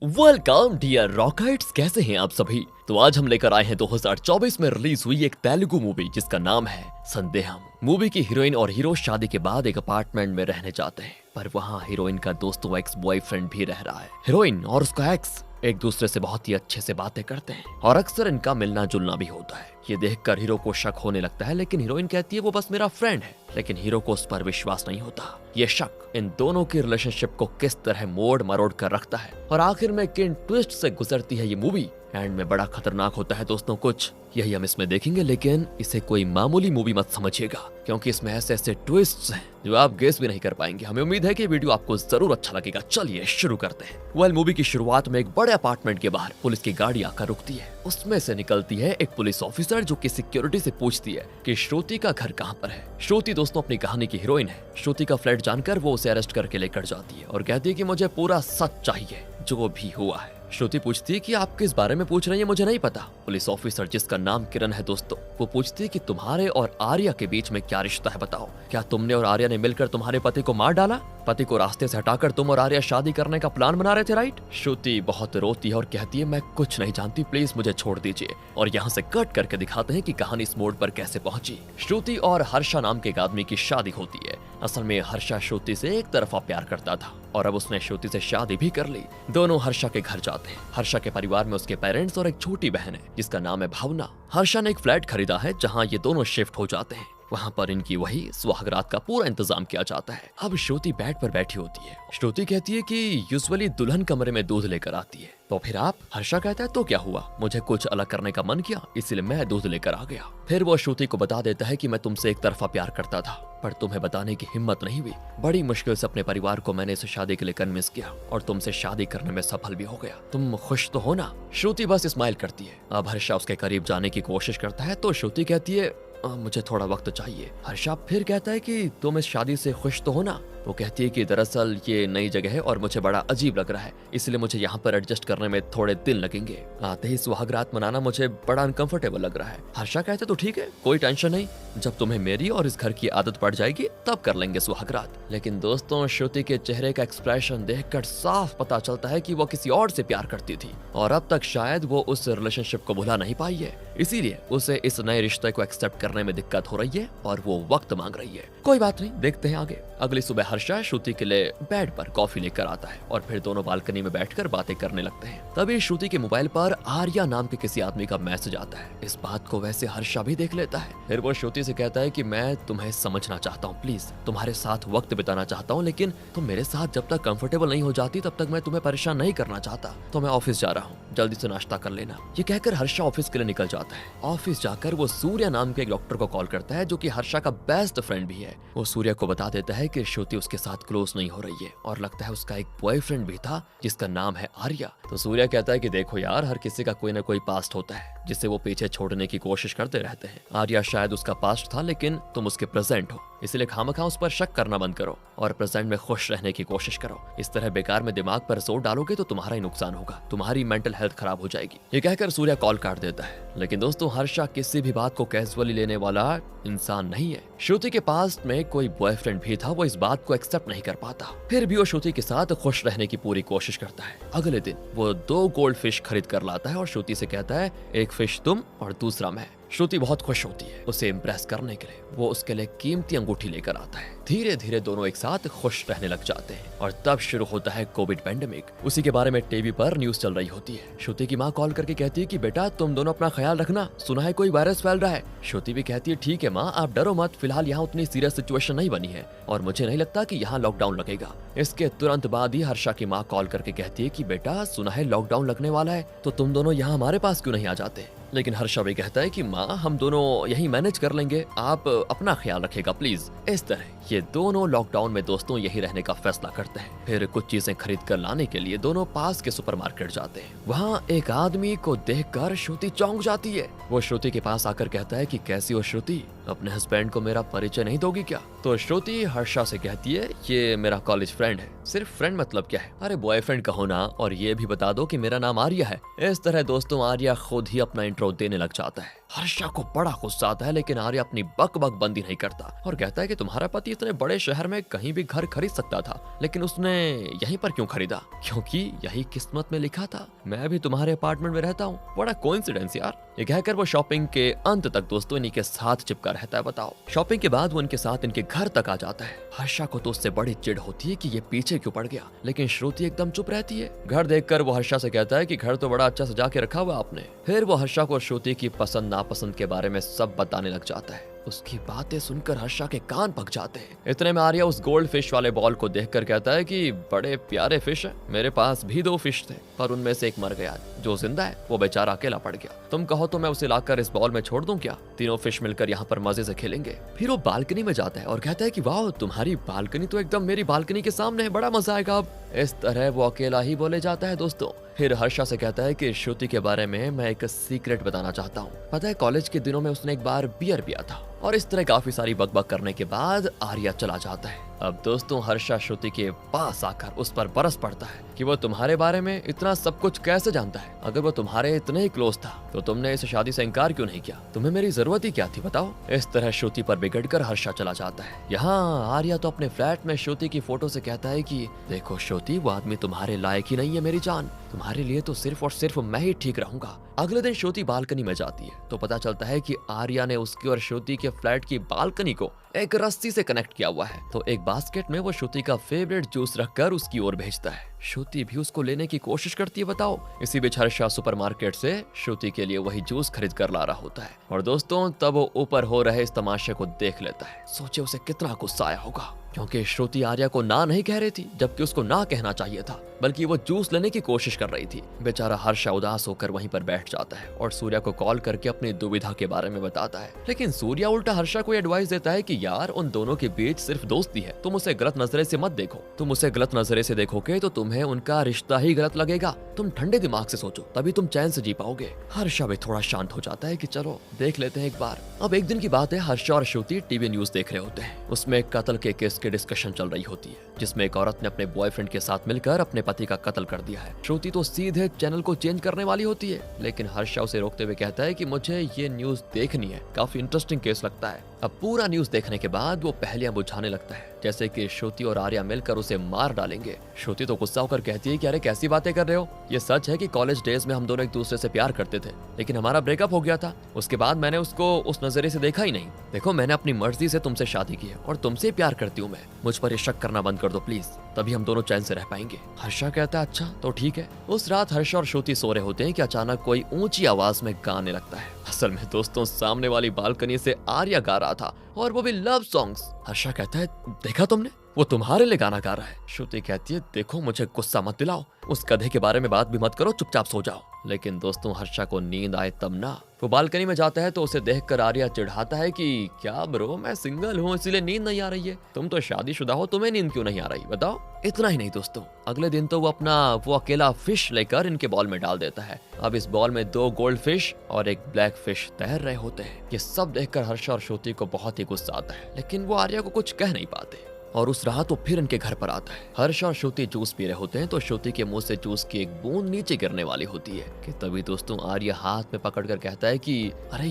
Welcome dear rockets, कैसे हैं आप सभी। तो आज हम लेकर आए हैं 2024 में रिलीज हुई एक तेलुगु मूवी जिसका नाम है संदेहम। मूवी की हीरोइन और हीरो शादी के बाद एक अपार्टमेंट में रहने जाते हैं, पर वहाँ हीरोइन का दोस्तों एक्स बॉयफ्रेंड भी रह रहा है। हीरोइन और उसका एक्स एक दूसरे से बहुत ही अच्छे से बातें करते हैं और अक्सर इनका मिलना जुलना भी होता है। ये देखकर हीरो को शक होने लगता है, लेकिन हीरोइन कहती है वो बस मेरा फ्रेंड है। लेकिन हीरो को उस पर विश्वास नहीं होता। ये शक इन दोनों की रिलेशनशिप को किस तरह मोड़ मरोड़ कर रखता है और आखिर में किन ट्विस्ट से गुजरती है ये मूवी, एंड में बड़ा खतरनाक होता है दोस्तों कुछ, यही हम इसमें देखेंगे। लेकिन इसे कोई मामूली मूवी मत समझिएगा, क्योंकि इसमें ऐसे ऐसे ट्विस्ट्स हैं जो आप गेस भी नहीं कर पाएंगे। हमें उम्मीद है कि वीडियो आपको जरूर अच्छा लगेगा। चलिए शुरू करते हैं। मूवी की शुरुआत में एक बड़े अपार्टमेंट के बाहर पुलिस की गाड़ी आकर रुकती है। उसमें से निकलती है एक पुलिस ऑफिसर जो कि सिक्योरिटी से पूछती है कि श्रुति का घर कहाँ पर है। श्रुति दोस्तों अपनी कहानी की हीरोइन है। श्रुति का फ्लैट जानकर वो उसे अरेस्ट करके लेकर जाती है और कहती है कि मुझे पूरा सच चाहिए जो भी हुआ है। श्रुति पूछती है कि आप किस बारे में पूछ रही हैं, मुझे नहीं पता। पुलिस ऑफिसर जिसका नाम किरण है दोस्तों, वो पूछती है कि तुम्हारे और आर्या के बीच में क्या रिश्ता है बताओ। क्या तुमने और आर्या ने मिलकर तुम्हारे पति को मार डाला? पति को रास्ते से हटाकर तुम और आर्या शादी करने का प्लान बना रहे थे, राइट? श्रुति बहुत रोती है और कहती है मैं कुछ नहीं जानती, प्लीज मुझे छोड़ दीजिए। और यहाँ से कट करके दिखाते हैं कि कहानी इस मोड़ पर कैसे पहुंची। श्रुति और हर्षा नाम के एक आदमी की शादी होती है। असल में हर्षा श्रुति से एक तरफा प्यार करता था और अब उसने श्रुति से शादी भी कर ली। दोनों हर्षा के घर जाते हैं। हर्षा के परिवार में उसके पेरेंट्स और एक छोटी बहन है जिसका नाम है भावना। हर्षा ने एक फ्लैट खरीदा है जहाँ ये दोनों शिफ्ट हो जाते हैं। वहाँ पर इनकी वही सुहागरात का पूरा इंतजाम किया जाता है। अब श्रुति बेड पर बैठी होती है। श्रुति कहती है कि यूजुअली दुल्हन कमरे में दूध लेकर आती है, तो फिर आप? हर्षा कहता है तो क्या हुआ, मुझे कुछ अलग करने का मन किया इसलिए मैं दूध लेकर आ गया। फिर वो श्रुति को बता देता है कि मैं तुमसे एक तरफा प्यार करता था, पर तुम्हें बताने की हिम्मत नहीं हुई। बड़ी मुश्किल से अपने परिवार को मैंने इस शादी के लिए कन्विंस किया और तुमसे शादी करने में सफल भी हो गया। तुम खुश तो हो ना? श्रुति बस स्माइल करती है। अब हर्षा उसके करीब जाने की कोशिश करता है तो श्रुति कहती है मुझे थोड़ा वक्त चाहिए। हर्षा फिर कहता है कि तुम इस शादी से खुश तो हो ना? वो कहती है कि दरअसल ये नई जगह है और मुझे बड़ा अजीब लग रहा है, इसलिए मुझे यहाँ पर एडजस्ट करने में थोड़े दिन लगेंगे। आते ही सुहागरात मनाना मुझे बड़ा अनकंफर्टेबल लग रहा है। हर्षा कहते तो ठीक है, कोई टेंशन नहीं, जब तुम्हें मेरी और इस घर की आदत पड़ जाएगी तब कर लेंगे सुहागरात। लेकिन दोस्तों श्रुति के चेहरे का एक्सप्रेशन देखकर साफ पता चलता है कि वो किसी और से प्यार करती थी और अब तक शायद वो उस रिलेशनशिप को भुला नहीं पाई है, इसीलिए उसे इस नए रिश्ते को एक्सेप्ट करने में दिक्कत हो रही है और वो वक्त मांग रही है। कोई बात नहीं, देखते हैं आगे। अगली सुबह हर्षा श्रुति के लिए बेड पर कॉफी लेकर आता है और फिर दोनों बालकनी में बैठकर बातें करने लगते हैं। तभी श्रुति के मोबाइल पर आर्या नाम के किसी आदमी का मैसेज आता है। इस बात को वैसे हर्षा भी देख लेता है। फिर वो श्रुति से कहता है कि मैं तुम्हें समझना चाहता हूँ, प्लीज तुम्हारे साथ वक्त बिताना चाहता हूँ, लेकिन तुम मेरे साथ जब तक कंफर्टेबल नहीं हो जाती तब तक मैं तुम्हें परेशान नहीं करना चाहता। तो मैं ऑफिस जा रहा हूँ, जल्दी से नाश्ता कर लेना। ये कहकर हर्षा ऑफिस के लिए निकल जाता है। ऑफिस जाकर वो सूर्या नाम के एक डॉक्टर को कॉल करता है जो कि हर्षा का बेस्ट फ्रेंड भी है। वो सूर्या को बता देता है कि श्रुति उसके साथ क्लोज नहीं हो रही है और लगता है उसका एक बॉयफ्रेंड भी था जिसका नाम है आर्या। तो सूर्या कहता है कि देखो यार, हर किसी का कोई ना कोई पास्ट होता है जिसे वो पीछे छोड़ने की कोशिश करते रहते हैं। आर्या शायद उसका पास्ट था, लेकिन तुम उसके प्रेजेंट हो, इसलिए खामखा उस पर शक करना बंद करो और प्रेजेंट में खुश रहने की कोशिश करो। इस तरह बेकार में दिमाग पर जोर डालोगे तो तुम्हारा ही नुकसान होगा, तुम्हारी मेंटल हेल्थ खराब हो जाएगी। ये कहकर सूर्या कॉल काट देता है। लेकिन दोस्तों हर्षा किसी भी बात को कैजुअली लेने वाला इंसान नहीं है। श्रुति के पास में कोई बॉयफ्रेंड भी था, वो इस बात को एक्सेप्ट नहीं कर पाता। फिर भी वो श्रुति के साथ खुश रहने की पूरी कोशिश करता है। अगले दिन वो 2 गोल्ड फिश खरीद कर लाता है और श्रुति से कहता है एक फिश तुम और दूसरा मैं। श्रुति बहुत खुश होती है। उसे इम्प्रेस करने के लिए वो उसके लिए कीमती अंगूठी लेकर आता है। धीरे धीरे दोनों एक साथ खुश रहने लग जाते हैं और तब शुरू होता है कोविड पेंडेमिक। उसी के बारे में टीवी पर न्यूज चल रही होती है। श्रुति की माँ कॉल करके कहती है कि बेटा तुम दोनों अपना ख्याल रखना, सुना है कोई वायरस फैल रहा है। श्रुति भी कहती है ठीक है माँ, आप डरो मत, फिलहाल यहाँ उतनी सीरियस सिचुएशन नहीं बनी है और मुझे नहीं लगता कि यहाँ लॉकडाउन लगेगा। इसके तुरंत बाद ही हर्षा की माँ कॉल करके कहती है कि बेटा सुना है लॉकडाउन लगने वाला है, तो तुम दोनों यहाँ हमारे पास क्यों नहीं आ जाते? लेकिन हर्षा भी कहता है कि माँ हम दोनों यही मैनेज कर लेंगे, आप अपना ख्याल रखेगा प्लीज। इस तरह ये दोनों लॉकडाउन में दोस्तों यही रहने का फैसला करते हैं। फिर कुछ चीजें खरीद कर लाने के लिए दोनों पास के सुपरमार्केट जाते हैं। वहाँ एक आदमी को देखकर श्रुति चौंक जाती है। वो श्रुति के पास आकर कहता है कि कैसी हो श्रुति, अपने हस्बैंड को मेरा परिचय नहीं दोगी क्या? तो श्रुति हर्षा से कहती है ये मेरा कॉलेज फ्रेंड है। सिर्फ फ्रेंड मतलब क्या है, अरे बॉयफ्रेंड कहो ना, और ये भी बता दो कि मेरा नाम आर्या है। इस तरह दोस्तों आर्या खुद ही अपना इंट्रो देने लग जाता है। हर्षा को बड़ा गुस्सा आता है, लेकिन आर्या अपनी बक बक बंदी नहीं करता और कहता है कि तुम्हारा पति इतने बड़े शहर में कहीं भी घर खरीद सकता था, लेकिन उसने यहीं पर क्यों खरीदा? क्योंकि यही किस्मत में लिखा था, मैं भी तुम्हारे अपार्टमेंट में रहता हूँ। बड़ा कोइंसिडेंस यार। ये कहकर वो शॉपिंग के अंत तक दोस्तों इन्हीं के साथ चिपका रहता है। बताओ, शॉपिंग के बाद वो इनके साथ इनके घर तक आ जाता है। हर्षा को तो उससे बड़ी चिढ़ होती है कि ये पीछे क्यों पड़ गया, लेकिन श्रुति एकदम चुप रहती है। घर देखकर वो हर्षा से कहता है कि घर तो बड़ा अच्छा सजा के रखा हुआ आपने। फिर वो हर्षा को श्रुति की पसंद नापसंद के बारे में सब बताने लग जाता है। उसकी बातें सुनकर हर्षा के कान पक जाते हैं। इतने में आर्या उस गोल्ड फिश वाले बॉल को देखकर कहता है कि बड़े प्यारे फिश है, मेरे पास भी 2 फिश थे, पर उनमें से एक मर गया, जो जिंदा है वो बेचारा अकेला पड़ गया। तुम कहो तो मैं उसे लाकर इस बॉल में छोड़ दूं क्या? तीनों फिश मिलकर यहाँ पर मजे से खेलेंगे। फिर वो बालकनी में जाता है और कहता है कि वाह, तुम्हारी बालकनी तो एकदम मेरी बालकनी के सामने है, बड़ा मजा आएगा अब। इस तरह वो अकेला ही बोले जाता है दोस्तों। फिर हर्षा से कहता है कि श्रुति के बारे में मैं एक सीक्रेट बताना चाहता हूँ। पता है, कॉलेज के दिनों में उसने एक बार बियर पिया था। और इस तरह काफी सारी बकबक करने के बाद आर्या चला जाता है। अब दोस्तों हर्षा श्रुति के पास आकर उस पर बरस पड़ता है कि वो तुम्हारे बारे में इतना सब कुछ कैसे जानता है? अगर वो तुम्हारे इतने ही क्लोज था तो तुमने इस शादी से इनकार क्यों नहीं किया? तुम्हें मेरी जरूरत ही क्या थी बताओ? इस तरह श्रुति पर बिगड़कर हर्षा चला जाता है। यहाँ आर्या तो अपने फ्लैट में श्रुति की फोटो से कहता है कि देखो श्रुति, वो आदमी तुम्हारे लायक ही नहीं है मेरी जान, तुम्हारे लिए तो सिर्फ और सिर्फ मैं ही ठीक रहूंगा। अगले दिन श्रुति बालकनी में जाती है तो पता चलता है कि आर्या ने उसकी और श्रुति के फ्लैट की बालकनी को एक रस्सी से कनेक्ट किया हुआ है। तो एक बास्केट में वो श्रुति का फेवरेट जूस रखकर उसकी ओर भेजता है। श्रुति भी उसको लेने की कोशिश करती है। बताओ, इसी बीच हर्षा सुपरमार्केट से श्रुति के लिए वही जूस खरीद कर ला रहा होता है और दोस्तों तब वो ऊपर हो रहे इस तमाशे को देख लेता है। सोचे उसे कितना गुस्सा आया होगा, क्योंकि श्रुति आर्या को ना नहीं कह रही थी, जबकि उसको ना कहना चाहिए था, बल्कि वो जूस लेने की कोशिश कर रही थी। बेचारा हर्षा उदास होकर वहीं पर बैठ जाता है और सूर्या को कॉल करके अपनी दुविधा के बारे में बताता है। लेकिन सूर्या उल्टा हर्षा को एडवाइस देता है कि यार उन दोनों के बीच सिर्फ दोस्ती है, तुम उसे गलत नजरे से मत देखो। तुम उसे गलत नजरे से देखोगे तो तुम्हें उनका रिश्ता ही गलत लगेगा। तुम ठंडे दिमाग से सोचो, तभी तुम चैन से जी पाओगे। हर्षा भी थोड़ा शांत हो जाता है कि चलो देख लेते हैं एक बार। अब एक दिन की बात है, हर्षा और श्रुति टीवी न्यूज देख रहे होते हैं। उसमें कत्ल के केस की डिस्कशन चल रही होती है, जिसमें एक औरत ने अपने बॉयफ्रेंड के साथ मिलकर अपने पति का कत्ल कर दिया है। श्रुति तो सीधे चैनल को चेंज करने वाली होती है, लेकिन हर्षा उसे रोकते हुए कहता है कि मुझे ये न्यूज देखनी है, काफी इंटरेस्टिंग केस लगता है। अब पूरा न्यूज देखने के बाद वो पहेलियां बुझाने लगता है, जैसे कि श्रुति और आर्या मिलकर उसे मार डालेंगे। श्रुति तो गुस्सा होकर कहती है कि अरे कैसी बातें कर रहे हो, ये सच है कि कॉलेज डेज में हम दोनों एक दूसरे से प्यार करते थे, लेकिन हमारा ब्रेकअप हो गया था। उसके बाद मैंने उसको उस नजरिए से देखा ही नहीं। देखो, मैंने अपनी मर्जी से तुमसे शादी की है और तुमसे प्यार करती हूँ मैं। मुझ पर ये शक करना बंद कर दो प्लीज, तभी हम दोनों चैन से रह पाएंगे। हर्षा कहता है अच्छा तो ठीक है। उस रात हर्षा और श्रुति सो रहे होते हैं कि अचानक कोई ऊंची आवाज में गाने लगता है। असल में दोस्तों सामने वाली बालकनी से आर्या गा रहा था, और वो भी लव सॉन्ग्स। हर्षा कहता है देखा तुमने, वो तुम्हारे लिए गाना गा रहा है। श्रुति कहती है देखो मुझे गुस्सा मत दिलाओ, उस गधे के बारे में बात भी मत करो, चुपचाप सो जाओ। लेकिन दोस्तों हर्षा को नींद आए तब ना। वो बालकनी में जाता है तो उसे देखकर आर्या चिढ़ाता है कि क्या ब्रो, मैं सिंगल हूँ इसीलिए नींद नहीं आ रही है, तुम तो शादीशुदा हो, तुम्हें नींद क्यों नहीं आ रही बताओ। इतना ही नहीं दोस्तों, अगले दिन तो वो अकेला फिश लेकर इनके बॉल में डाल देता है। अब इस बॉल में 2 गोल्ड फिश और एक ब्लैक फिश तैर रहे होते हैं। ये सब देखकर हर्षा और श्रुति को बहुत ही गुस्सा आता है, लेकिन वो आर्या को कुछ कह नहीं पाते। और उस रात वो फिर इनके घर पर आता है। हर्षा और श्रुति जूस पी रहे होते हैं तो श्रुति के मुंह से जूस की एक बूंद नीचे गिरने वाली होती है कि तभी दोस्तों आर्या हाथ में पकड़कर कहता है कि अरे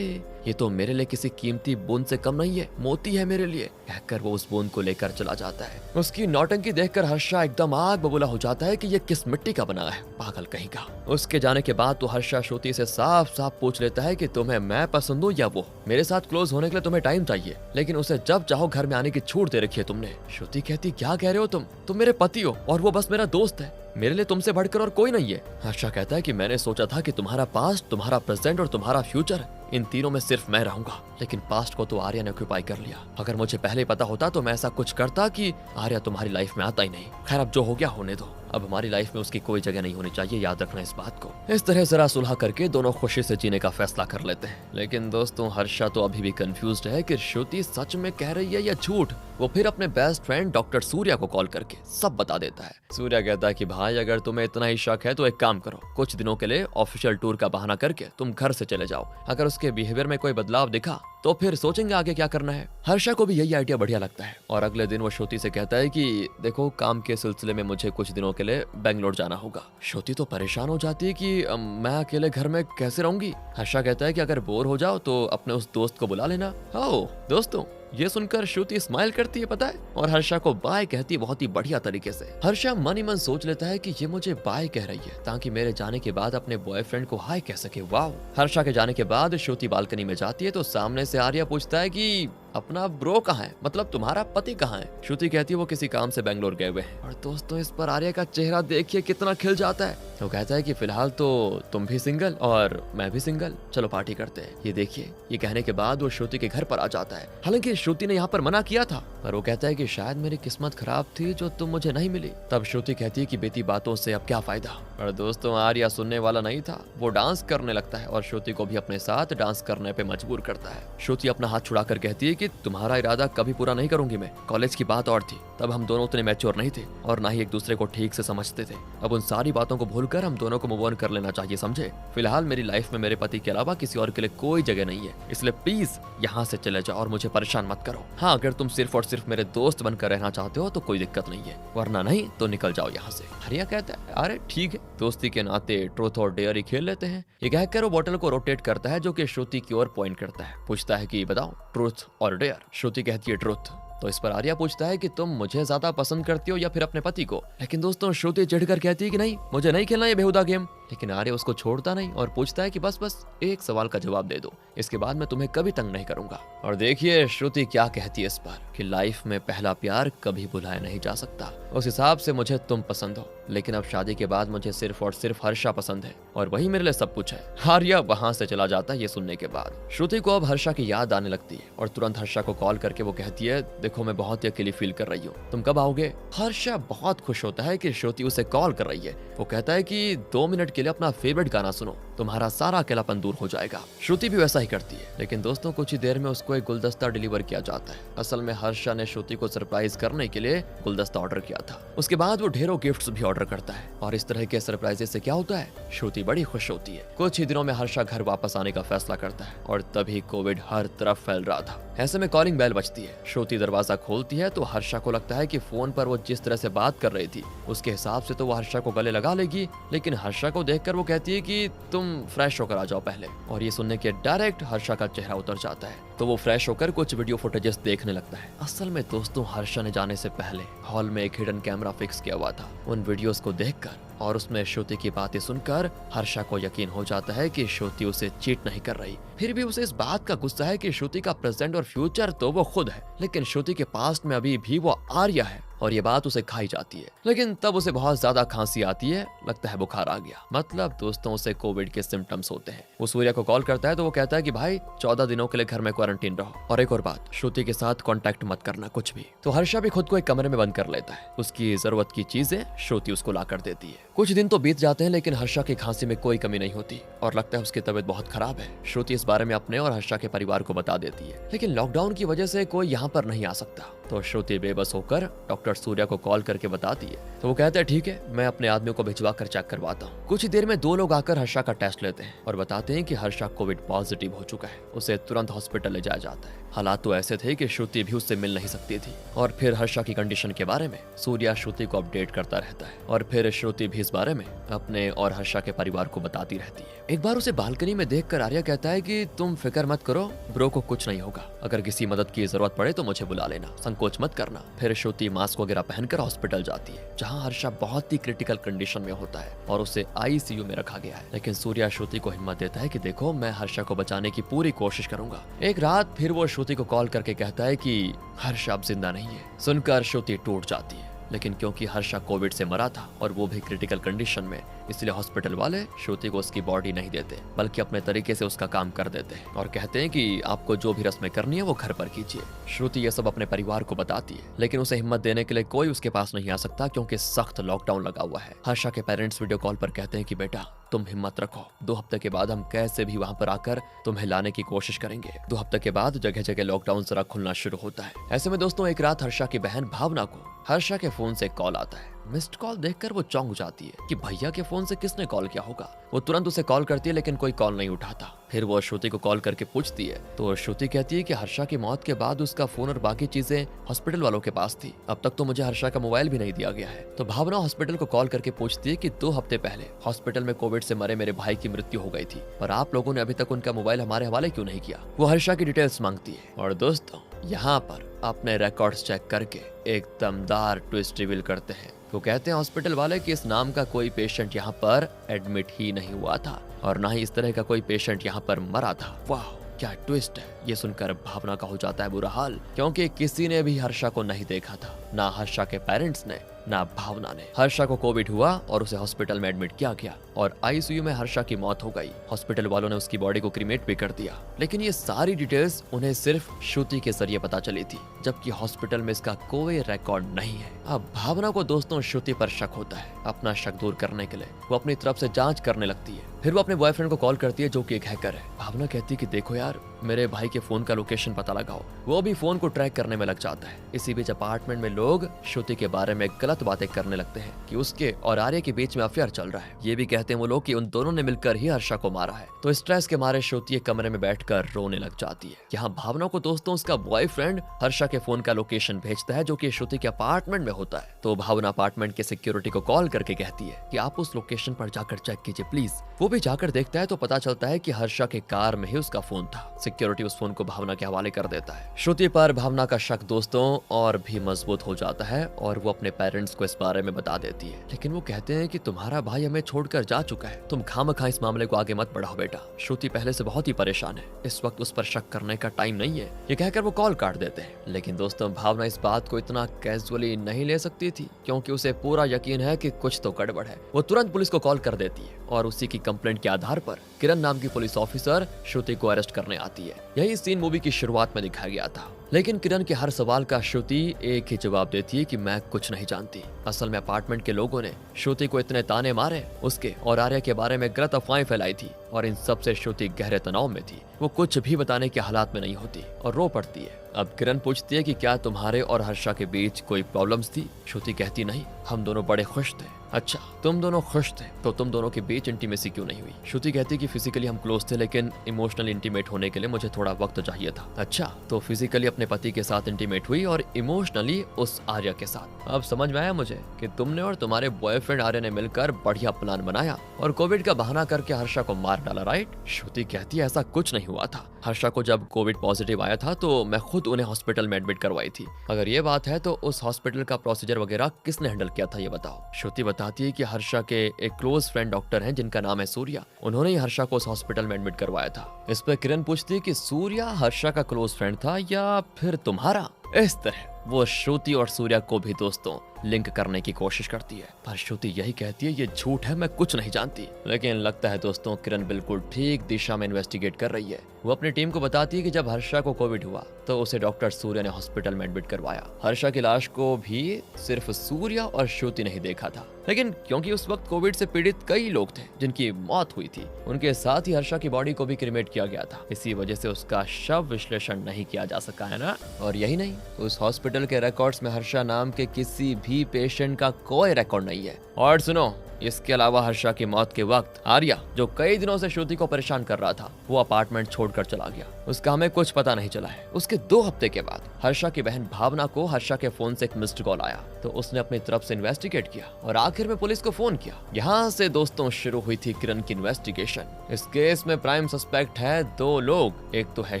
ये तो मेरे लिए किसी कीमती बूंद से कम नहीं है, मोती है मेरे लिए। कहकर वो उस बूंद को लेकर चला जाता है। उसकी नौटंकी देखकर हर्षा एकदम आग बबूला हो जाता है कि ये किस मिट्टी का बना है, पागल कहीं का। उसके जाने के बाद तो हर्षा श्रुति से साफ साफ पूछ लेता है कि तुम्हें मैं पसंद हूँ या वो। मेरे साथ क्लोज होने के लिए तुम्हें टाइम चाहिए, लेकिन उसे जब चाहो घर में आने की छूट दे रखी है तुमने। श्रुति कहती क्या कह रहे हो तुम मेरे पति हो और वो बस मेरा दोस्त है, मेरे लिए तुमसे बढ़कर और कोई नहीं है। हर्षा कहता है कि मैंने सोचा था कि तुम्हारा पास्ट, तुम्हारा प्रेजेंट और तुम्हारा फ्यूचर, इन तीनों में सिर्फ मैं रहूंगा, लेकिन पास्ट को तो आर्या ने ऑक्यूपाई कर लिया। अगर मुझे पहले ही पता होता तो मैं ऐसा कुछ करता कि आर्या तुम्हारी लाइफ में आता ही नहीं। खैर अब जो हो गया होने दो, अब हमारी लाइफ में उसकी कोई जगह नहीं होनी चाहिए, याद रखना इस बात को। इस तरह जरा सुलह करके दोनों खुशी से जीने का फैसला कर लेते हैं। लेकिन दोस्तों हर्षा तो अभी भी कंफ्यूज्ड है कि श्रुति सच में कह रही है या झूठ। वो फिर अपने बेस्ट फ्रेंड डॉक्टर सूर्या को कॉल करके सब बता देता है। सूर्या कहता है कि भाई अगर तुम्हें इतना ही शक है तो एक काम करो, कुछ दिनों के लिए ऑफिशियल टूर का बहाना करके तुम घर से चले जाओ। अगर उसके बिहेवियर में कोई बदलाव दिखा तो फिर सोचेंगे आगे क्या करना है। हर्षा को भी यही आइडिया बढ़िया लगता है और अगले दिन वो श्रुति से कहता है कि देखो काम के सिलसिले में मुझे कुछ दिनों के लिए के लिए बेंगलोर जाना होगा। श्रुति तो परेशान हो जाती है कि मैं अकेले घर में कैसे रहूंगी। हर्षा कहता है कि अगर बोर हो जाओ तो अपने उस दोस्त को बुला लेना। ओ दोस्तों, ये सुनकर श्रुति स्माइल करती है पता है, और हर्षा को बाय कहती है बहुत ही बढ़िया तरीके से। हर्षा मन ही मन सोच लेता है कि ये मुझे बाय कह रही है ताकि मेरे जाने के बाद अपने बॉयफ्रेंड को हाय कह सके। वाह। हर्षा के जाने के बाद श्रुति बालकनी में जाती है तो सामने से आर्या पूछता है कि अपना ब्रो कहाँ है, मतलब तुम्हारा पति कहाँ है। श्रुति कहती है वो किसी काम से बेंगलोर गए हुए हैं। और दोस्तों इस पर आर्या का चेहरा देखिए कितना खिल जाता है। वो कहता है कि फिलहाल तो तुम भी सिंगल और मैं भी सिंगल, चलो पार्टी करते हैं। ये देखिए, ये कहने के बाद वो श्रुति के घर पर आ जाता है। हालांकि श्रुति ने यहाँ पर मना किया था, पर वो कहता है कि शायद मेरी किस्मत खराब थी जो तुम मुझे नहीं मिली। तब श्रुति कहती है कि बीती बातों से अब क्या फायदा। और दोस्तों आर्या सुनने वाला नहीं था, वो डांस करने लगता है और श्रुति को भी अपने साथ डांस करने पे मजबूर करता है। श्रुति अपना हाथ छुड़ाकर कहती है कि तुम्हारा इरादा कभी पूरा नहीं करूंगी मैं। कॉलेज की बात और थी, तब हम दोनों उतने मैच्योर नहीं थे और ना ही एक दूसरे को ठीक से समझते थे। अब उन सारी बातों को भूलकर हम दोनों को मूव ऑन कर लेना चाहिए, समझे। फिलहाल मेरी लाइफ में मेरे पति के अलावा किसी और के लिए कोई जगह नहीं है, इसलिए प्लीज यहाँ से चले जाओ और मुझे परेशान मत करो। हाँ, अगर तुम सिर्फ और सिर्फ मेरे दोस्त बनकर रहना चाहते हो तो कोई दिक्कत नहीं है, वरना नहीं तो निकल जाओ यहाँ से। आर्या कहता है अरे ठीक है, दोस्ती के नाते ट्रूथ और डेयर ही खेल लेते हैं। ये कहकर वो बोतल को रोटेट करता है जो कि श्रुति की ओर पॉइंट करता है। पूछता है कि बताओ ट्रूथ और डेयर। श्रुति कहती है ट्रूथ। तो इस पर आर्या पूछता है कि तुम मुझे ज्यादा पसंद करती हो या फिर अपने पति को। लेकिन दोस्तों श्रुति चिढ़कर कहती है कि नहीं, मुझे नहीं खेलना ये बेहुदा गेम। लेकिन आर्या उसको छोड़ता नहीं और पूछता है कि बस एक सवाल का जवाब दे दो, इसके बाद मैं तुम्हें कभी तंग नहीं करूंगा। और देखिए श्रुति क्या कहती है इस पर कि लाइफ में पहला प्यार कभी भुलाया नहीं जा सकता। उस हिसाब से मुझे तुम पसंद हो, लेकिन अब शादी के बाद मुझे सिर्फ और सिर्फ हर्षा पसंद है और वही मेरे लिए सब कुछ है। आर्या वहां से चला जाता है ये सुनने के बाद। श्रुति को अब हर्षा की याद आने लगती है और तुरंत हर्षा को कॉल करके वो कहती है देखो मैं बहुत ही अकेली फील कर रही हूँ, तुम कब आओगे। हर्षा बहुत खुश होता है कि श्रुति उसे कॉल कर रही है। वो कहता है कि 2 मिनट के लिए अपना फेवरेट गाना सुनो, तुम्हारा सारा अकेलापन दूर हो जाएगा। श्रुति भी वैसा ही करती है, लेकिन दोस्तों कुछ ही देर में उसको एक गुलदस्ता डिलीवर किया जाता है। असल में हर्षा ने श्रुति को सरप्राइज करने के लिए गुलदस्ता ऑर्डर किया था। उसके बाद वो ढेरों गिफ्ट्स भी ऑर्डर करता है और इस तरह के सरप्राइजेस से क्या होता है, श्रुति बड़ी खुश होती है। कुछ ही दिनों में हर्षा घर वापस आने का फैसला करता है और तभी कोविड हर तरफ फैल रहा था। ऐसे में कॉलिंग बेल बजती है। श्रुति दरवाजा खोलती है तो हर्षा को लगता है कि फोन पर वो जिस तरह से बात कर रही थी उसके हिसाब से तो वो हर्षा को गले लगा लेगी, लेकिन हर्षा को देखकर वो कहती है कि तुम फ्रेश होकर आ जाओ पहले। और ये सुनने के डायरेक्ट हर्षा का चेहरा उतर जाता है तो वो फ्रेश होकर कुछ वीडियो फुटेजेस देखने लगता है। असल में दोस्तों हर्षा ने जाने से पहले हॉल में एक हिडन कैमरा फिक्स किया हुआ था। उन वीडियोस को देखकर और उसमें श्रुति की बातें सुनकर हर्षा को यकीन हो जाता है कि श्रुति उसे चीट नहीं कर रही। फिर भी उसे इस बात का गुस्सा है कि श्रुति का प्रेजेंट और फ्यूचर तो वो खुद है, लेकिन श्रुति के पास्ट में अभी भी वो आर्या है और ये बात उसे खाई जाती है। लेकिन तब उसे बहुत ज्यादा खांसी आती है, लगता है बुखार आ गया। मतलब दोस्तों उसे कोविड के सिम्टम्स होते हैं। वो सूर्या को कॉल करता है तो वो कहता है कि भाई 14 दिनों के लिए घर में क्वारंटीन रहो और एक और बात, श्रुति के साथ कांटेक्ट मत करना कुछ भी। तो हर्षा भी खुद को एक कमरे में बंद कर लेता है। उसकी जरूरत की चीजें श्रुति उसको ला कर देती है। कुछ दिन तो बीत जाते हैं लेकिन हर्षा की खांसी में कोई कमी नहीं होती और लगता है उसकी तबीयत बहुत खराब है। श्रुति इस बारे में अपने और हर्षा के परिवार को बता देती है, लेकिन लॉकडाउन की वजह से कोई यहाँ पर नहीं आ सकता। तो श्रुति बेबस होकर डॉक्टर सूर्या को कॉल करके बताती है। तो वो कहता है ठीक है, मैं अपने आदमियों को भिजवा कर चेक करवाता हूँ। कुछ ही देर में 2 लोग आकर हर्षा का टेस्ट लेते हैं और बताते हैं कि हर्षा कोविड पॉजिटिव हो चुका है। उसे तुरंत हॉस्पिटल ले जाया जाता है। हालात तो ऐसे थे कि श्रुति भी उससे मिल नहीं सकती थी। और फिर हर्षा की कंडीशन के बारे में सूर्या श्रुति को अपडेट करता रहता है और फिर श्रुति भी इस बारे में अपने और हर्षा के परिवार को बताती रहती है। एक बार उसे बालकनी में देखकर आर्या कहता है कि तुम फिक्र मत करो, ब्रो को कुछ नहीं होगा। अगर किसी मदद की जरूरत पड़े तो मुझे बुला लेना, संकोच मत करना। फिर श्रुति मास्क वगैरह पहनकर हॉस्पिटल जाती है जहाँ हर्षा बहुत ही क्रिटिकल कंडीशन में होता है और उसे आईसीयू में रखा गया है। लेकिन सूर्या श्रुति को हिम्मत देता है कि देखो मैं हर्षा को बचाने की पूरी कोशिश करूंगा। एक रात फिर वो श्रुति को कॉल करके कहता है कि हर्षा अब जिंदा नहीं है। सुनकर श्रुति टूट जाती है, लेकिन क्योंकि हर्षा कोविड से मरा था और वो भी क्रिटिकल कंडीशन में, इसलिए हॉस्पिटल वाले श्रुति को उसकी बॉडी नहीं देते बल्कि अपने तरीके से उसका काम कर देते हैं और कहते हैं कि आपको जो भी रस्में करनी है वो घर पर कीजिए। श्रुति ये सब अपने परिवार को बताती है, लेकिन उसे हिम्मत देने के लिए कोई उसके पास नहीं आ सकता क्योंकि सख्त लॉकडाउन लगा हुआ है। हर्षा के पेरेंट्स वीडियो कॉल पर कहते हैं कि बेटा तुम हिम्मत रखो, 2 हफ्ते के बाद हम कैसे भी वहाँ पर आकर तुम्हें लाने की कोशिश करेंगे। 2 हफ्ते के बाद जगह जगह लॉकडाउन जरा खुलना शुरू होता है। ऐसे में दोस्तों एक रात हर्षा की बहन भावना को हर्षा के फोन से कॉल आता है मिस्ड कॉल देखकर वो चौंक जाती है कि भैया के फोन से किसने कॉल किया होगा। वो तुरंत उसे कॉल करती है लेकिन कोई कॉल नहीं उठाता। फिर वो श्रुति को कॉल करके पूछती है तो श्रुति कहती है कि हर्षा की मौत के बाद उसका फोन और बाकी चीजें हॉस्पिटल वालों के पास थी। अब तक तो मुझे हर्षा का मोबाइल भी नहीं दिया गया है। तो भावना हॉस्पिटल को कॉल करके पूछती है कि 2 हफ्ते पहले हॉस्पिटल में कोविड से मरे मेरे भाई की मृत्यु हो गई थी और आप लोगों ने अभी तक उनका मोबाइल हमारे हवाले क्यों नहीं किया। वो हर्षा की डिटेल्स मांगती है और दोस्तों यहाँ पर अपने रिकॉर्ड्स चेक करके एक दमदार ट्विस्ट रिवील करते हैं। वो कहते हैं हॉस्पिटल वाले कि इस नाम का कोई पेशेंट यहाँ पर एडमिट ही नहीं हुआ था और ना ही इस तरह का कोई पेशेंट यहाँ पर मरा था। वाह क्या ट्विस्ट है। ये सुनकर भावना का हो जाता है बुरा हाल, क्योंकि किसी ने भी हर्षा को नहीं देखा था, ना हर्षा के पेरेंट्स ने ना भावना ने। हर्षा को कोविड हुआ और उसे हॉस्पिटल में एडमिट किया गया और आईसीयू में हर्षा की मौत हो गई। हॉस्पिटल वालों ने उसकी बॉडी को क्रीमेट भी कर दिया, लेकिन ये सारी डिटेल्स उन्हें सिर्फ श्रुति के जरिए पता चली थी, जबकि हॉस्पिटल में इसका कोई रिकॉर्ड नहीं है। अब भावना को दोस्तों श्रुति पर शक होता है। अपना शक दूर करने के लिए वो अपनी तरफ से जांच करने लगती है। फिर वो अपने बॉयफ्रेंड को कॉल करती है जो कि एक हैकर है। भावना कहती है कि देखो यार, मेरे भाई के फोन का लोकेशन पता लगाओ। वो भी फोन को ट्रैक करने में लग जाता है। इसी बीच अपार्टमेंट में लोग श्रुति के बारे में गलत बातें करने लगते हैं कि उसके और आर्य के बीच में अफेयर चल रहा है। ये भी कहते हैं वो लोग कि उन दोनों ने मिलकर ही हर्षा को मारा है। तो स्ट्रेस के मारे श्रुति एक कमरे में बैठकर रोने लग जाती है। यहाँ भावना को दोस्तों उसका बॉयफ्रेंड हर्षा के फोन का लोकेशन भेजता है जो कि श्रुति के अपार्टमेंट में होता है। तो भावना अपार्टमेंट के सिक्योरिटी को कॉल करके कहती है कि आप उस लोकेशन पर जाकर चेक कीजिए प्लीज। वो भी जाकर देखता है तो पता चलता है कि हर्षा के कार में ही उसका फोन था। सिक्योरिटी उस फोन को भावना के हवाले कर देता है। श्रुति पर भावना का शक दोस्तों और भी मजबूत हो जाता है और वो अपने पेरेंट्स को इस बारे में बता देती है, लेकिन वो कहते हैं कि तुम्हारा भाई हमें छोड़कर जा चुका है, तुम खामखा इस मामले को आगे मत बढ़ाओ बेटा। श्रुति पहले से बहुत ही परेशान है, इस वक्त उस पर शक करने का टाइम नहीं है। ये कहकर वो कॉल काट देते हैं। लेकिन दोस्तों भावना इस बात को इतना कैजुअली नहीं ले सकती थी, क्योंकि उसे पूरा यकीन है कि कुछ तो गड़बड़ है। वो तुरंत पुलिस को कॉल कर देती है और उसी की कंप्लेंट के आधार पर किरण नाम की पुलिस ऑफिसर श्रुति को अरेस्ट करने आती है। यही सीन मूवी की शुरुआत में दिखाया गया था। लेकिन किरण के हर सवाल का श्रुति एक ही जवाब देती है कि मैं कुछ नहीं जानती। असल में अपार्टमेंट के लोगों ने श्रुति को इतने ताने मारे, उसके और आर्य के बारे में गलत अफवाहें फैलाई थी और इन सब से श्रुति गहरे तनाव में थी। वो कुछ भी बताने के हालात में नहीं होती और रो पड़ती है। अब किरण पूछती है कि क्या तुम्हारे और हर्षा के बीच कोई प्रॉब्लम्स थी। श्रुति कहती नहीं, हम दोनों बड़े खुश थे। अच्छा, तुम दोनों खुश थे तो तुम दोनों के बीच इंटीमेसी क्यों नहीं हुई। श्रुति कहती कि फिजिकली हम क्लोज थे, लेकिन इमोशनल इंटीमेट होने के लिए मुझे थोड़ा वक्त चाहिए था। अच्छा, तो फिजिकली अपने पति के साथ इंटीमेट हुई और इमोशनली उस आर्य के साथ। अब समझ में आया मुझे कि तुमने और तुम्हारे बॉयफ्रेंड आर्य ने मिलकर बढ़िया प्लान बनाया और कोविड का बहाना करके हर्षा को मार डाला, राइट। श्रुति कहती है ऐसा कुछ नहीं हुआ था। हर्षा को जब कोविड पॉजिटिव आया था तो मैं खुद उन्हें हॉस्पिटल में एडमिट करवाई थी। अगर ये बात है तो उस हॉस्पिटल का प्रोसीजर वगैरह किसने हैंडल किया था ये बताओ। श्रुति बताती है कि हर्षा के एक क्लोज फ्रेंड डॉक्टर हैं जिनका नाम है सूर्या, उन्होंने ही हर्षा को उस हॉस्पिटल में एडमिट करवाया था। इस पर किरण पूछती है कि सूर्या हर्षा का क्लोज फ्रेंड था या फिर तुम्हारा। इस तरह वो श्रुति और सूर्या को भी दोस्तों लिंक करने की कोशिश करती है, पर श्रुति यही कहती है ये झूठ है, मैं कुछ नहीं जानती। लेकिन लगता है दोस्तों किरण बिल्कुल ठीक दिशा में इन्वेस्टिगेट कर रही है। वो अपनी टीम को बताती है कि जब हर्षा को कोविड हुआ तो उसे डॉक्टर सूर्या ने हॉस्पिटल में एडमिट करवाया। हर्षा की लाश को भी सिर्फ सूर्या और श्रुति नहीं देखा था, लेकिन क्योंकि उस वक्त कोविड से पीड़ित कई लोग थे जिनकी मौत हुई थी, उनके साथ ही हर्षा की बॉडी को भी क्रीमेट किया गया था। इसी वजह से उसका शव विश्लेषण नहीं किया जा सका है ना। और यही नहीं, उस हॉस्पिटल के रिकॉर्ड्स में हर्षा नाम के किसी भी पेशेंट का कोई रिकॉर्ड नहीं है। और सुनो, इसके अलावा हर्षा की मौत के वक्त आर्या, जो कई दिनों से श्रुति को परेशान कर रहा था, वो अपार्टमेंट छोड़कर चला गया। उसका हमें कुछ पता नहीं चला है। उसके 2 हफ्ते के बाद हर्षा की बहन भावना को हर्षा के फोन से एक मिस्ड कॉल आया, तो उसने अपनी तरफ से इन्वेस्टिगेट किया और आखिर में पुलिस को फोन किया। यहाँ से दोस्तों शुरू हुई थी किरण की इन्वेस्टिगेशन। इस केस में प्राइम सस्पेक्ट है 2 लोग, एक तो है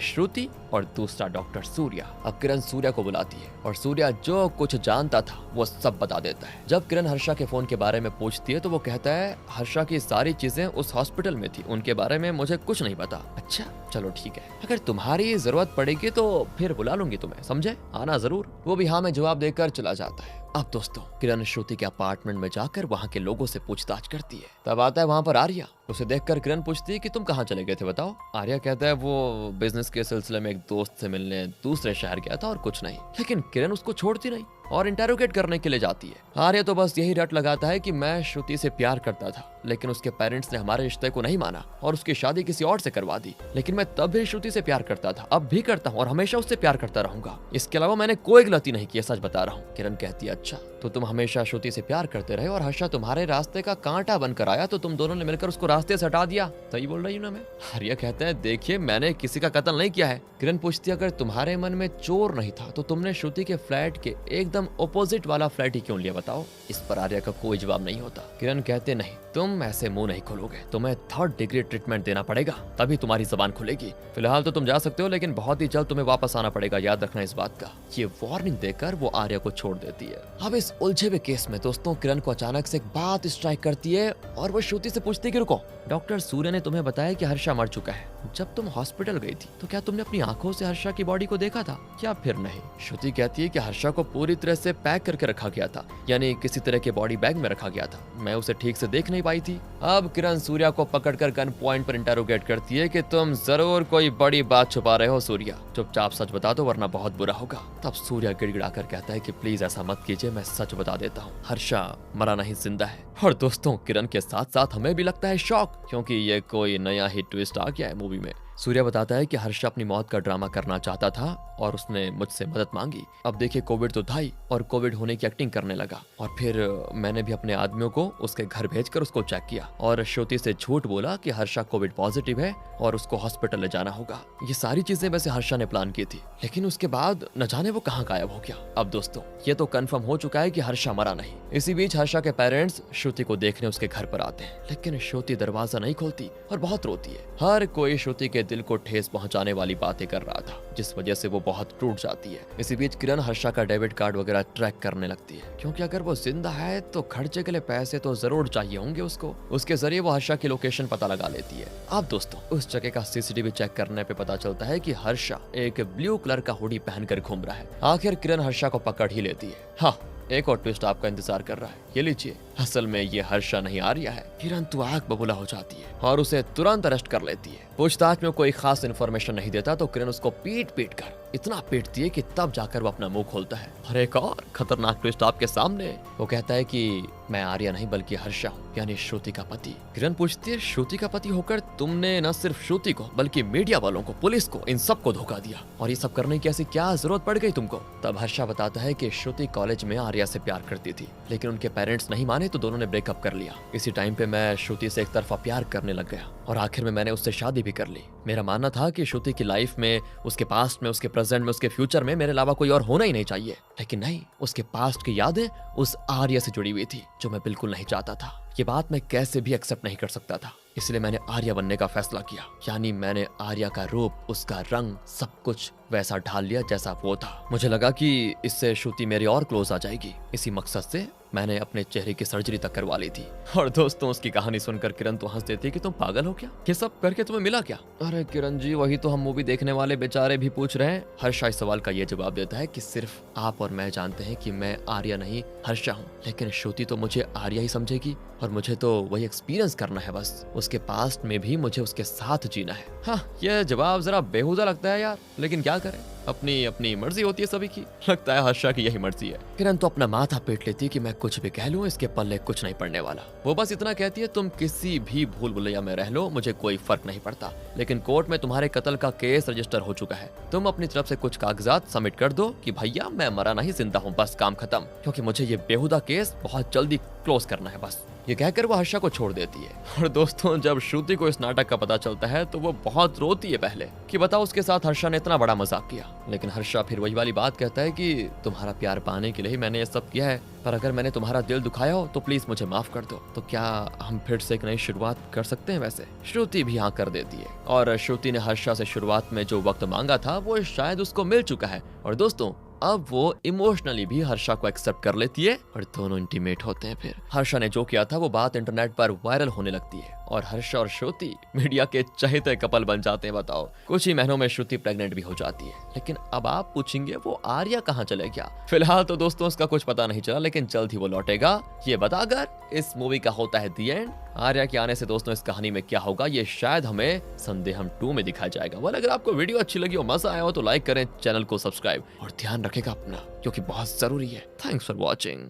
श्रुति और दूसरा डॉक्टर सूर्या। अब किरण सूर्या को बुलाती है और सूर्या जो कुछ जानता था वो सब बता देता है। जब किरण हर्षा के फोन के बारे में पूछती है तो वो कहता है हर्षा की सारी चीजें उस हॉस्पिटल में थी, उनके बारे में मुझे कुछ नहीं पता। अच्छा चलो ठीक है, अगर तुम्हारी जरूरत पड़ेगी तो फिर बुला लूंगी तुम्हें, समझे, आना जरूर। वो भी हाँ में जवाब देकर चला जाता है। अब दोस्तों किरण श्रुति के अपार्टमेंट में जाकर वहाँ के लोगों से पूछताछ करती है। तब आता है वहाँ पर आर्या। उसे देखकर किरण पूछती है कि तुम कहाँ चले गए थे बताओ। आर्या कहता है वो बिजनेस के सिलसिले में एक दोस्त से मिलने दूसरे शहर गया था और कुछ नहीं। लेकिन किरण उसको छोड़ती नहीं। और इंटेरोगेट करने के लिए जाती है। आर्या तो बस यही रट लगाता है कि मैं श्रुति से प्यार करता था, लेकिन उसके पेरेंट्स ने हमारे रिश्ते को नहीं माना और उसकी शादी किसी और से करवा दी। लेकिन मैं तब भी श्रुति से प्यार करता था, अब भी करता हूँ और हमेशा उससे प्यार करता रहूंगा। इसके अलावा मैंने कोई गलती नहीं की, सच बता रहा हूँ। किरण कहती है अच्छा, तो तुम हमेशा श्रुति से प्यार करते रहे और हर्षा तुम्हारे रास्ते का कांटा बनकर आया, तो तुम दोनों ने मिलकर उसको रास्ते से हटा दिया। सही बोल रही हूँ ना मैं? आर्या कहते हैं देखिए मैंने किसी का कत्ल नहीं किया है। किरण पूछती है अगर तुम्हारे मन में चोर नहीं था तो तुमने श्रुति के फ्लैट के एकदम ऑपोजिट वाला फ्लैट ही क्यों लिया बताओ? इस पर आर्या का कोई जवाब नहीं होता। किरण कहते नहीं, तुम ऐसे मुंह नहीं खोलोगे, तुम्हें 3rd डिग्री ट्रीटमेंट देना पड़ेगा, तभी तुम्हारी जबान खुलेगी। फिलहाल तो तुम जा सकते हो, लेकिन बहुत ही जल्द तुम्हें वापस आना पड़ेगा, याद रखना इस बात का। ये वार्निंग देकर वो आर्या को छोड़ देती है। अब इस उलझे हुए केस में दोस्तों किरण को अचानक से एक बात स्ट्राइक करती है और वो श्रुति से पूछती है कि रुको, डॉक्टर सूर्य ने तुम्हें बताया कि हर्षा मर चुका है। जब तुम हॉस्पिटल गई थी तो क्या तुमने अपनी आंखों से हर्षा की बॉडी को देखा था या फिर नहीं? श्रुति कहती है कि हर्षा को पूरी तरह से पैक करके रखा गया था, यानी किसी तरह के बॉडी बैग में रखा गया था, मैं उसे ठीक से देख नहीं पाई थी। अब किरण सूर्या को पकड़कर गन पॉइंट पर इंटेरोगेट करती है कि तुम जरूर कोई बड़ी बात छुपा रहे हो सूर्या, चुपचाप सच बता दो वरना बहुत बुरा होगा। तब सूर्या गिड़गिड़ाकर कहता है कि प्लीज ऐसा मत कीजिए, मैं सच बता देता हूँ, हर्षा मरा नहीं जिंदा है। और दोस्तों किरण के साथ साथ हमें भी लगता है शॉक, क्योंकि ये कोई नया ही ट्विस्ट आ गया है मूवी में। सूर्या बताता है कि हर्षा अपनी मौत का ड्रामा करना चाहता था और उसने मुझसे मदद मांगी। अब देखिए कोविड तो था ही और कोविड होने की एक्टिंग करने लगा, और फिर मैंने भी अपने आदमियों को उसके घर भेजकर उसको चेक किया और श्रुति से झूठ बोला कि हर्षा कोविड पॉजिटिव है और उसको हॉस्पिटल ले जाना होगा। ये सारी चीजें वैसे हर्षा ने प्लान की थी, लेकिन उसके बाद न जाने वो कहाँ गायब हो गया। अब दोस्तों ये तो कंफर्म हो चुका है कि हर्षा मरा नहीं। इसी बीच हर्षा के पेरेंट्स श्रुति को देखने उसके घर पर आते हैं, लेकिन श्रुति दरवाजा नहीं खोलती और बहुत रोती है। हर कोई श्रुति के दिल को ठेस पहुंचाने वाली बातें कर रहा था, जिस वजह से वो बहुत टूट जाती है। इसी बीच किरण हर्षा का डेबिट कार्ड वगैरह ट्रैक करने लगती है, क्योंकि अगर वो जिंदा है तो खर्चे के लिए पैसे तो जरूर चाहिए होंगे उसको। उसके जरिए वो हर्षा की लोकेशन पता लगा लेती है। अब दोस्तों उस जगह का सीसीटीवी चेक करने पे पता चलता है कि हर्षा एक ब्लू कलर का हुडी पहनकर घूम रहा है। आखिर किरण हर्षा को पकड़ ही लेती है। हाँ, एक और ट्विस्ट आपका इंतजार कर रहा है, ये लीजिए, असल में ये हर्षा नहीं आर्या है। किरण तो आग बबूला हो जाती है और उसे तुरंत अरेस्ट कर लेती है। पूछताछ में कोई खास इन्फॉर्मेशन नहीं देता तो किरण उसको पीट पीट कर इतना पीटती है कि तब जाकर वो अपना मुंह खोलता है। और एक और खतरनाक ट्विस्ट आपके सामने, वो कहता है कि मैं आर्या नहीं बल्कि हर्षा हूँ, यानी श्रुति का पति। किरण पूछती है श्रुति का पति होकर तुमने न सिर्फ श्रुति को बल्कि मीडिया वालों को, पुलिस को, इन सबको धोखा दिया, और ये सब करने की ऐसी क्या जरूरत पड़ गई तुमको? तब हर्षा बताता है कि श्रुति कॉलेज में आर्या से प्यार करती थी, लेकिन उनके पेरेंट्स नहीं माने तो दोनों ने ब्रेकअप कर लिया। इसी टाइम पे मैं श्रुति से एक तरफा प्यार करने लग गया और आखिर में मैंने उससे शादी भी कर ली। मेरा मानना था कि श्रुति की लाइफ में, उसके पास्ट में, उसके प्रेजेंट में, उसके फ्यूचर में मेरे अलावा कोई और होना ही नहीं चाहिए, लेकिन नहीं, उसके पास्ट की यादें उस आर्या से जुड़ी हुई थी जो मैं बिल्कुल नहीं चाहता था। ये बात मैं कैसे भी एक्सेप्ट नहीं कर सकता था, इसलिए मैंने आर्या बनने का फैसला किया, यानी मैंने आर्या का रूप, उसका रंग, सब कुछ वैसा ढाल लिया जैसा वो था। मुझे लगा कि इससे श्रुति मेरी और क्लोज आ जाएगी। इसी मकसद से मैंने अपने चेहरे की सर्जरी तक करवा ली थी। और दोस्तों उसकी कहानी सुनकर किरण तो हंस देती है कि तुम पागल हो क्या, ये सब करके तुम्हें मिला क्या? अरे किरण जी, वही तो हम मूवी देखने वाले बेचारे भी पूछ रहे हैं। हर्षा इस सवाल का ये जवाब देता है कि सिर्फ आप और मैं जानते हैं कि मैं आर्या नहीं हर्षा हूँ, लेकिन श्रुति तो मुझे आर्या ही समझेगी और मुझे तो वही एक्सपीरियंस करना है बस। उसके पास्ट में भी मुझे उसके साथ जीना है। हाँ, यह जवाब जरा बेहुदा लगता है यार, लेकिन क्या करें, अपनी अपनी मर्जी होती है सभी की। लगता है हर्षा की यही मर्जी है। किरण तो अपना माथा पीट लेती है कि मैं कुछ भी कह लूं, इसके पल्ले कुछ नहीं पड़ने वाला। वो बस इतना कहती है तुम किसी भी भूल भुलैया में रह लो, मुझे कोई फर्क नहीं पड़ता, लेकिन कोर्ट में तुम्हारे कत्ल का केस रजिस्टर हो चुका है। तुम अपनी तरफ से कुछ कागजात सबमिट कर दो कि भैया मैं मरा नहीं जिंदा हूँ, बस काम खत्म, क्योंकि मुझे ये बेहुदा केस बहुत जल्दी क्लोज करना है बस। ये कहकर वो हर्षा को छोड़ देती है। और दोस्तों जब श्रुति को इस नाटक का पता चलता है तो वो बहुत रोती है पहले कि बताओ उसके साथ हर्षा ने इतना बड़ा मजाक किया, लेकिन हर्षा फिर वही वाली बात कहता है कि तुम्हारा प्यार पाने के लिए ही मैंने ये सब किया है, पर अगर मैंने तुम्हारा दिल दुखाया हो तो प्लीज मुझे माफ कर दो। तो क्या हम फिर से एक नई शुरुआत कर सकते हैं? वैसे श्रुति भी हाँ कर देती है और श्रुति ने हर्षा से शुरुआत में जो वक्त मांगा था वो शायद उसको मिल चुका है। और दोस्तों अब वो इमोशनली भी हर्षा को एक्सेप्ट कर लेती है और दोनों इंटीमेट होते हैं। फिर हर्षा ने जो किया था वो बात इंटरनेट पर वायरल होने लगती है और हर्ष और श्रुति मीडिया के चहेते कपल बन जाते हैं। बताओ, कुछ ही महीनों में श्रुति प्रेग्नेंट भी हो जाती है। लेकिन अब आप पूछेंगे वो आर्या कहाँ चले गया? फिलहाल तो दोस्तों उसका कुछ पता नहीं चला, लेकिन जल्द ही वो लौटेगा, ये बताकर इस मूवी का होता है दी एंड। आर्या के आने से दोस्तों इस कहानी में क्या होगा ये शायद हमें संदेहम 2 में दिखाया जाएगा। वाल अगर आपको वीडियो अच्छी लगी हो, मजा आया हो तो लाइक करें, चैनल को सब्सक्राइब और ध्यान रखेगा अपना, क्योंकि बहुत जरूरी है। Thanks for watching.